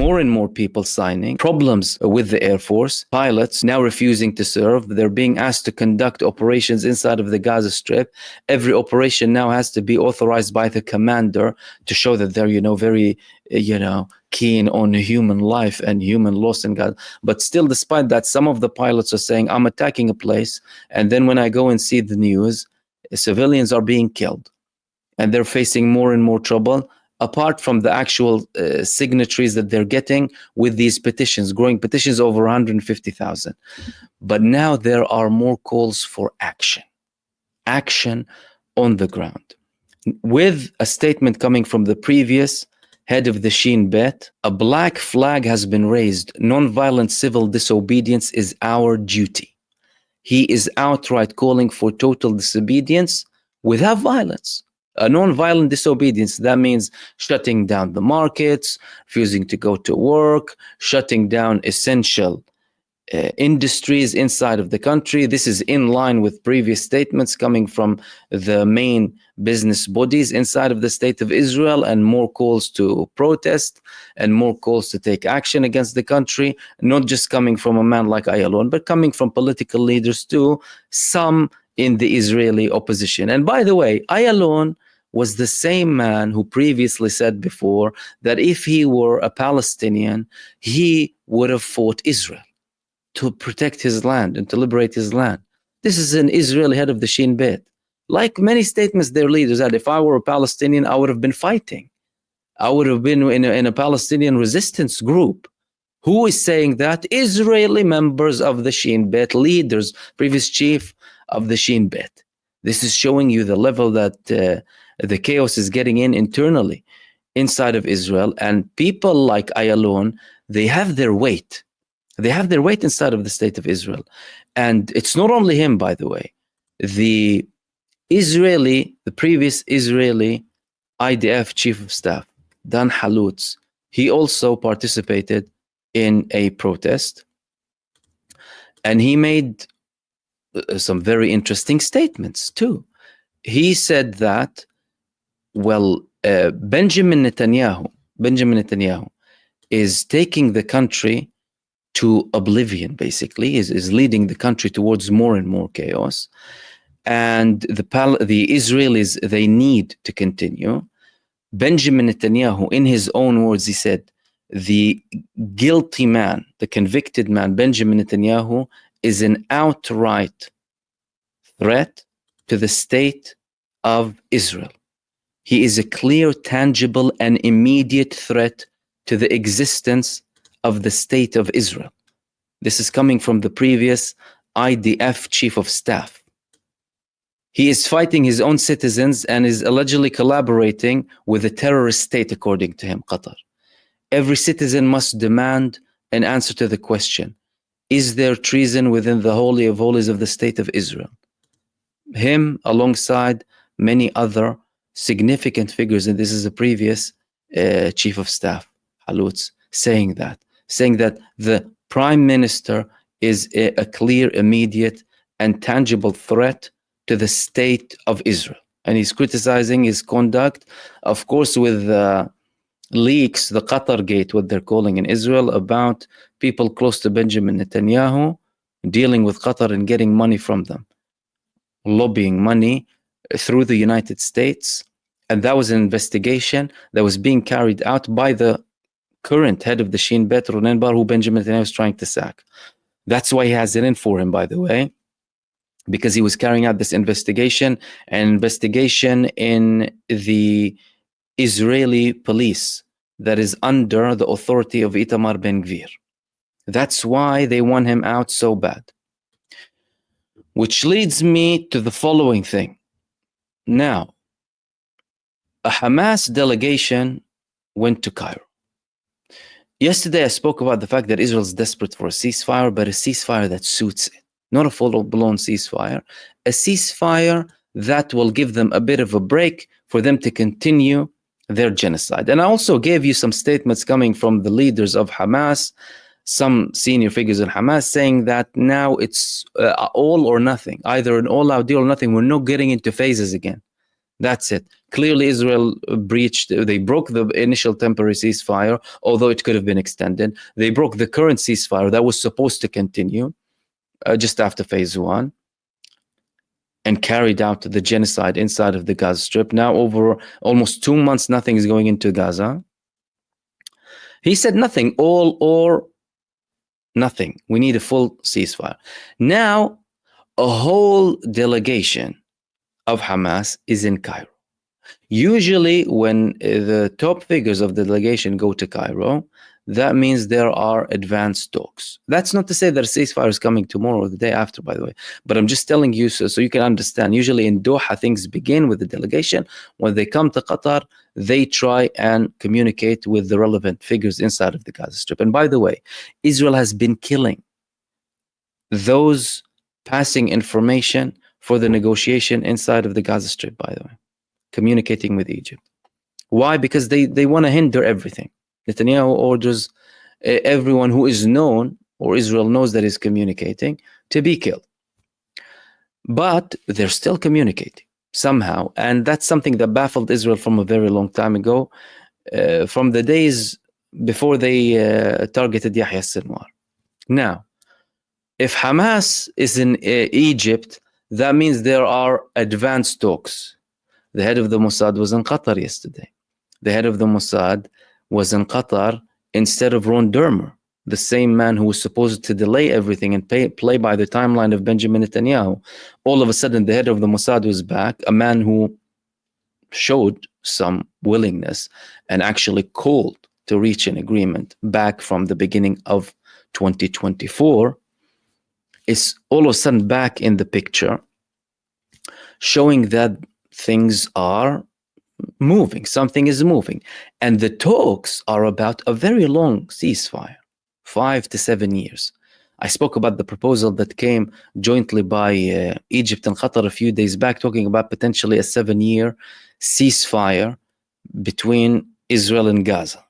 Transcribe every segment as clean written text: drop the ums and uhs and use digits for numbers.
more and more people signing, problems with the Air Force, pilots now refusing to serve. They're being asked to conduct operations inside of the Gaza Strip. Every operation now has to be authorized by the commander to show that they're, very, keen on human life and human loss in Gaza. But still, despite that, some of the pilots are saying, I'm attacking a place. And then when I go and see the news, civilians are being killed and they're facing more and more trouble, apart from the actual signatories that they're getting with these petitions, growing petitions over 150,000. But now there are more calls for action on the ground. With a statement coming from the previous head of the Shin-Bet, a black flag has been raised. Nonviolent civil disobedience is our duty. He is outright calling for total disobedience without violence. A non-violent disobedience, that means shutting down the markets, refusing to go to work, shutting down essential industries inside of the country. This is in line with previous statements coming from the main business bodies inside of the state of Israel, and more calls to protest and more calls to take action against the country, not just coming from a man like Ayalon, but coming from political leaders too, some in the Israeli opposition. And by the way, Ayalon was the same man who previously said before that if he were a Palestinian, he would have fought Israel to protect his land and to liberate his land. This is an Israeli head of the Shin-Bet. Like many statements their leaders had, if I were a Palestinian, I would have been fighting. I would have been in a Palestinian resistance group. Who is saying that? Israeli members of the Shin-Bet, leaders, previous chief of the Shin-Bet. This is showing you the level that the chaos is getting internally inside of Israel. And people like Ayalon, they have their weight. They have their weight inside of the state of Israel. And it's not only him, by the way. The previous Israeli IDF chief of staff, Dan Halutz, he also participated in a protest. And he made some very interesting statements too. He said that, Benjamin Netanyahu is taking the country to oblivion, basically, is leading the country towards more and more chaos. And the Israelis, they need to continue. Benjamin Netanyahu, in his own words, he said, the guilty man, the convicted man, Benjamin Netanyahu, is an outright threat to the state of Israel. He is a clear, tangible, and immediate threat to the existence of the state of Israel. This is coming from the previous IDF chief of staff. He is fighting his own citizens and is allegedly collaborating with a terrorist state, according to him, Qatar. Every citizen must demand an answer to the question, is there treason within the Holy of Holies of the state of Israel? Him, alongside many other significant figures, and this is the previous chief of staff, Halutz, saying that the prime minister is a clear, immediate, and tangible threat to the state of Israel. And he's criticizing his conduct, of course, with leaks, the Qatar Gate, what they're calling in Israel, about people close to Benjamin Netanyahu dealing with Qatar and getting money from them, lobbying money through the United States. And that was an investigation that was being carried out by the current head of the Shin-Bet, Ronen Bar, who Benjamin Netanyahu is trying to sack. That's why he has it in for him, by the way, because he was carrying out this investigation, an investigation in the Israeli police that is under the authority of Itamar Ben-Gvir. That's why they want him out so bad. Which leads me to the following thing. Now, a Hamas delegation went to Cairo. Yesterday, I spoke about the fact that Israel is desperate for a ceasefire, but a ceasefire that suits it. Not a full-blown ceasefire. A ceasefire that will give them a bit of a break for them to continue their genocide. And I also gave you some statements coming from the leaders of Hamas, some senior figures in Hamas, saying that now it's all or nothing, either an all-out deal or nothing. We're not getting into phases again. That's it. Clearly, Israel they broke the initial temporary ceasefire, although it could have been extended. They broke the current ceasefire that was supposed to continue just after phase 1, and carried out the genocide inside of the Gaza Strip. Now, over almost 2 months, nothing is going into Gaza. He said nothing, all or nothing. We need a full ceasefire. Now, a whole delegation of Hamas is in Cairo. Usually, when the top figures of the delegation go to Cairo, that means there are advanced talks. That's not to say that a ceasefire is coming tomorrow or the day after, by the way, but I'm just telling you so you can understand. Usually in Doha, things begin with the delegation. When they come to Qatar, they try and communicate with the relevant figures inside of the Gaza Strip. And by the way, Israel has been killing those passing information for the negotiation inside of the Gaza Strip, by the way, communicating with Egypt. Why? Because they want to hinder everything. Netanyahu orders everyone who is known, or Israel knows that is communicating, to be killed. But they're still communicating somehow. And that's something that baffled Israel from a very long time ago, from the days before they targeted Yahya Sinwar. Now, if Hamas is in Egypt, that means there are advanced talks. The head of the Mossad was in Qatar yesterday. The head of the Mossad was in Qatar instead of Ron Dermer, the same man who was supposed to delay everything and play by the timeline of Benjamin Netanyahu. All of a sudden, the head of the Mossad was back, a man who showed some willingness and actually called to reach an agreement back from the beginning of 2024, is all of a sudden back in the picture, showing that things are moving, something is moving. And the talks are about a very long ceasefire, 5 to 7 years. I spoke about the proposal that came jointly by Egypt and Qatar a few days back, talking about potentially a 7-year ceasefire between Israel and Gaza.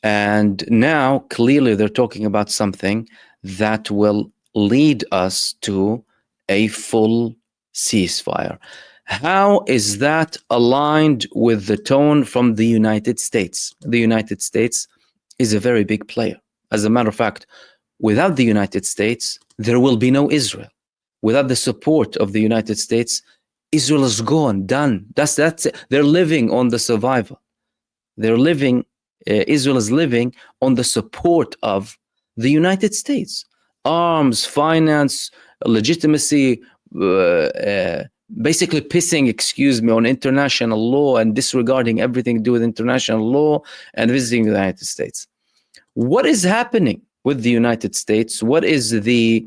And now, clearly, they're talking about something that will lead us to a full ceasefire. How is that aligned with the tone from the United States? The United States is a very big player. As a matter of fact, without the United States, there will be no Israel. Without the support of the United States, Israel is gone, done. That's it. They're living on the survival. Israel is living on the support of the United States. Arms, finance, legitimacy, basically pissing, on international law and disregarding everything to do with international law and visiting the United States. What is happening with the United States? What is the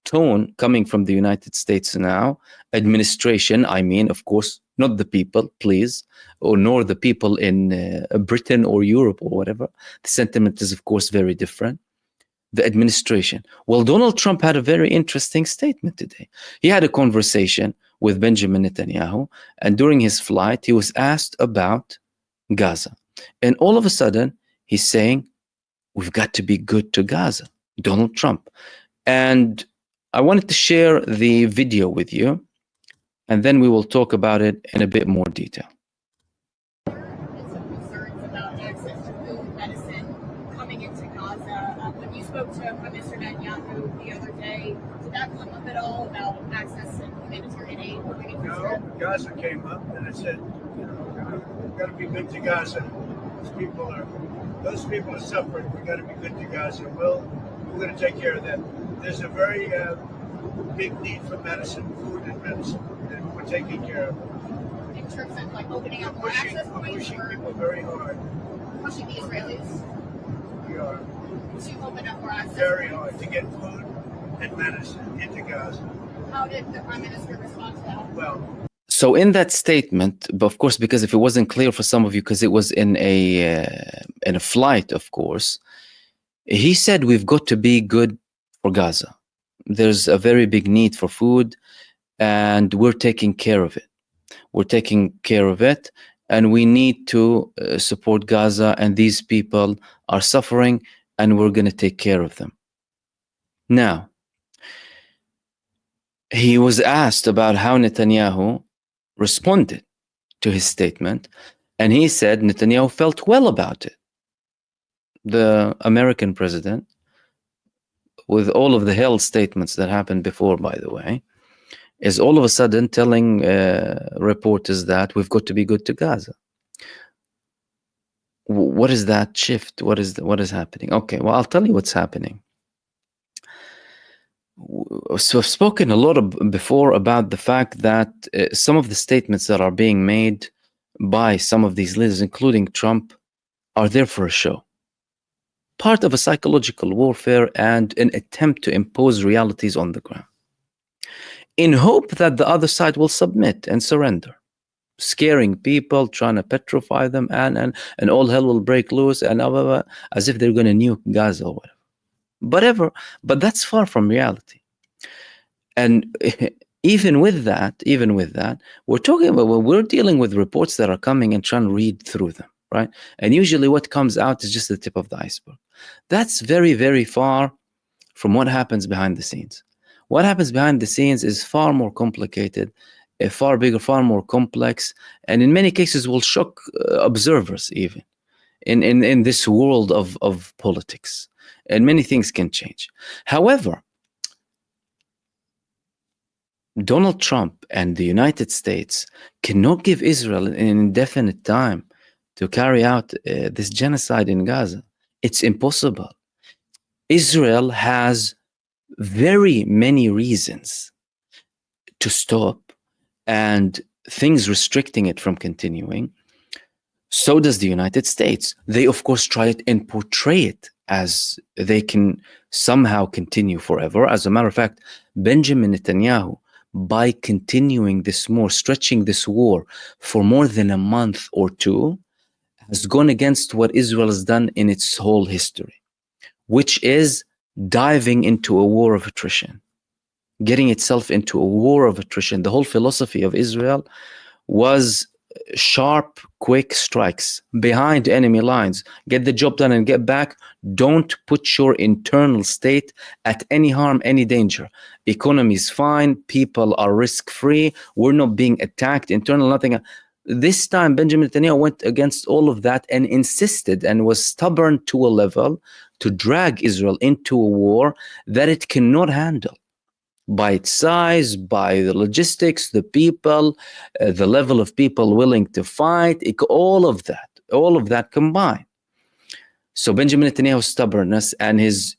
tone coming from the United States now? Administration, I mean, of course, not the people, please, or nor the people in Britain or Europe or whatever. The sentiment is, of course, very different. The administration. Well, Donald Trump had a very interesting statement today. He had a conversation with Benjamin Netanyahu, and during his flight, he was asked about Gaza. And all of a sudden, he's saying, we've got to be good to Gaza, Donald Trump. And I wanted to share the video with you, and then we will talk about it in a bit more detail. Spoke to Prime Minister Netanyahu the other day. Did that come up at all about access to humanitarian aid? No, Gaza came up, and I said, we've got to be good to Gaza. Those people are suffering. We've got to be good to Gaza. We're going to take care of them. There's a very big need for medicine, food and medicine, and we're taking care of them. In terms of like opening up more access points? We're pushing people very hard. Pushing the Israelis? We are. Open up more access. Very hard to get food and medicine into Gaza. How did the Prime Minister respond to that? Well, so in that statement, but of course, because if it wasn't clear for some of you, because it was in a flight, of course, he said we've got to be good for Gaza. There's a very big need for food, and we're taking care of it. We're taking care of it, and we need to support Gaza, and these people are suffering, and we're going to take care of them. Now, he was asked about how Netanyahu responded to his statement, and he said Netanyahu felt well about it. The American president, with all of the hell statements that happened before, by the way, is all of a sudden telling reporters that we've got to be good to Gaza. What is that shift? What is happening? Okay, well, I'll tell you what's happening. So I've spoken a lot before about the fact that some of the statements that are being made by some of these leaders, including Trump, are there for a show. Part of a psychological warfare and an attempt to impose realities on the ground, in hope that the other side will submit and surrender, scaring people, trying to petrify them, and all hell will break loose, and as if they're going to nuke Gaza or whatever. But that's far from reality. And even with that, we're dealing with reports that are coming and trying to read through them, right? And usually what comes out is just the tip of the iceberg. That's very, very far from what happens behind the scenes. What happens behind the scenes is far more complicated, far bigger, far more complex, and in many cases will shock observers even in this world of politics. And many things can change. However, Donald Trump and the United States cannot give Israel an indefinite time to carry out this genocide in Gaza. It's impossible. Israel has very many reasons to stop and things restricting it from continuing. So does the United States. They, of course, try it and portray it as they can somehow continue forever. As a matter of fact, Benjamin Netanyahu, by continuing this more, stretching this war for more than a month or two, has gone against what Israel has done in its whole history, which is diving into a war of attrition, getting itself into a war of attrition. The whole philosophy of Israel was sharp, quick strikes behind enemy lines. Get the job done and get back. Don't put your internal state at any harm, any danger. Economy is fine. People are risk-free. We're not being attacked. Internal, nothing. This time, Benjamin Netanyahu went against all of that and insisted and was stubborn to a level to drag Israel into a war that it cannot handle. By its size, by the logistics, the people, the level of people willing to fight, all of that combined. So Benjamin Netanyahu's stubbornness and his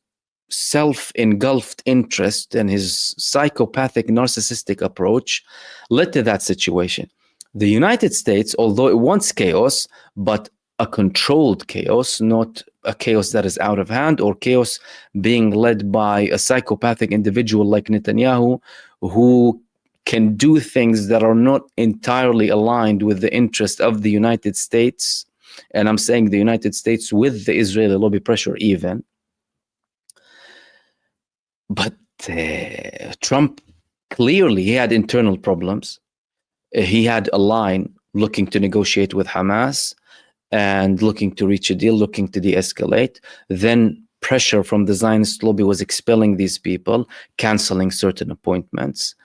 self-engulfed interest and his psychopathic, narcissistic approach led to that situation. The United States, although it wants chaos, but a controlled chaos, not a chaos that is out of hand or chaos being led by a psychopathic individual like Netanyahu, who can do things that are not entirely aligned with the interest of the United States. And I'm saying the United States with the Israeli lobby pressure even. But Trump, clearly he had internal problems. He had a line looking to negotiate with Hamas and looking to reach a deal, looking to de-escalate. Then pressure from the Zionist lobby was expelling these people, canceling certain appointments.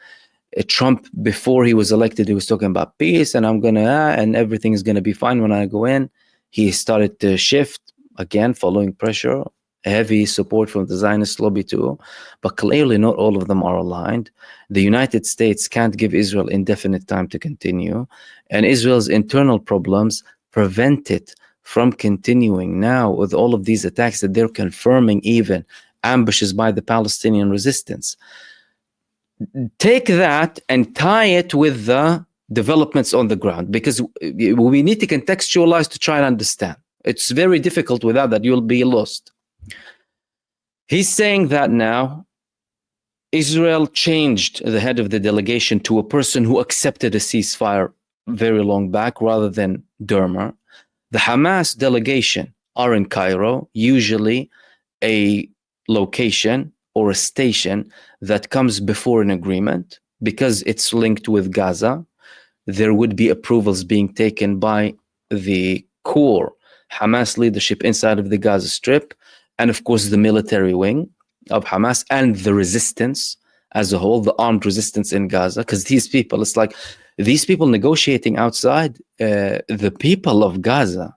Trump, before he was elected, he was talking about peace and and everything is going to be fine when I go in. He started to shift again, following pressure, heavy support from the Zionist lobby too, but clearly not all of them are aligned. The United States can't give Israel indefinite time to continue, and Israel's internal problems prevent it from continuing now with all of these attacks that they're confirming, even ambushes by the Palestinian resistance. Take that and tie it with the developments on the ground, because we need to contextualize to try and understand. It's very difficult without that. You'll be lost. He's saying that now Israel changed the head of the delegation to a person who accepted a ceasefire very long back rather than Dermer. The Hamas delegation are in Cairo, usually a location or a station that comes before an agreement because it's linked with Gaza. There would be approvals being taken by the core Hamas leadership inside of the Gaza Strip, and of course the military wing of Hamas and the resistance as a whole, the armed resistance in Gaza, because these people, it's like these people negotiating outside, the people of Gaza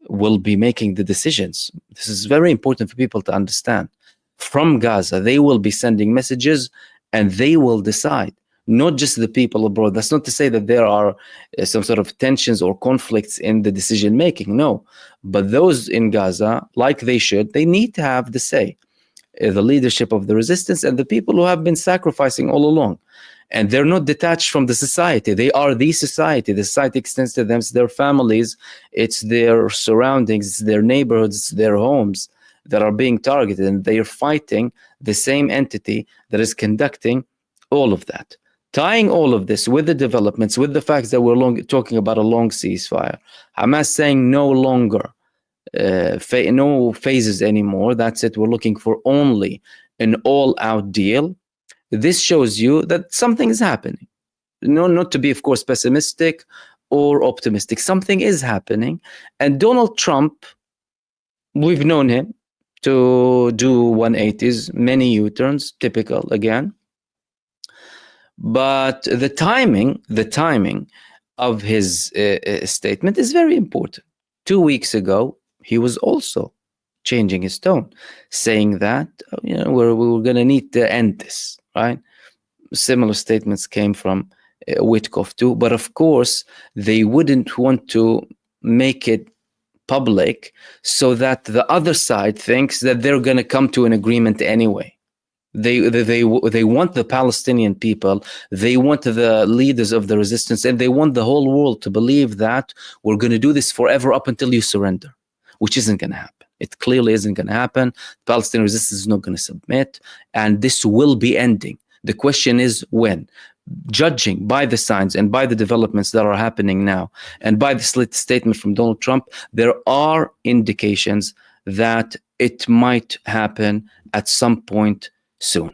will be making the decisions. This is very important for people to understand. From Gaza, they will be sending messages and they will decide, not just the people abroad. That's not to say that there are some sort of tensions or conflicts in the decision making, no. But those in Gaza, like they should, they need to have the say. The leadership of the resistance and the people who have been sacrificing all along. And they're not detached from the society. They are the society. The society extends to them. It's their families. It's their surroundings. It's their neighborhoods. It's their homes that are being targeted. And they are fighting the same entity that is conducting all of that. Tying all of this with the developments, with the facts that we're talking about a long ceasefire. Hamas saying no longer, no phases anymore. That's it. We're looking for only an all-out deal. This shows you that something is happening. No, not to be, of course, pessimistic or optimistic. Something is happening. And Donald Trump, we've known him to do 180s, many U-turns, typical again. But the timing of his statement is very important. 2 weeks ago, he was also changing his tone, saying that we're going to need to end this, right? Similar statements came from Witkoff too, but of course they wouldn't want to make it public so that the other side thinks that they're going to come to an agreement anyway. They want the Palestinian people, they want the leaders of the resistance, and they want the whole world to believe that we're going to do this forever up until you surrender, which isn't going to happen. It clearly isn't going to happen. The Palestinian resistance is not going to submit, and this will be ending. The question is when. Judging by the signs and by the developments that are happening now, and by the statement from Donald Trump, there are indications that it might happen at some point soon.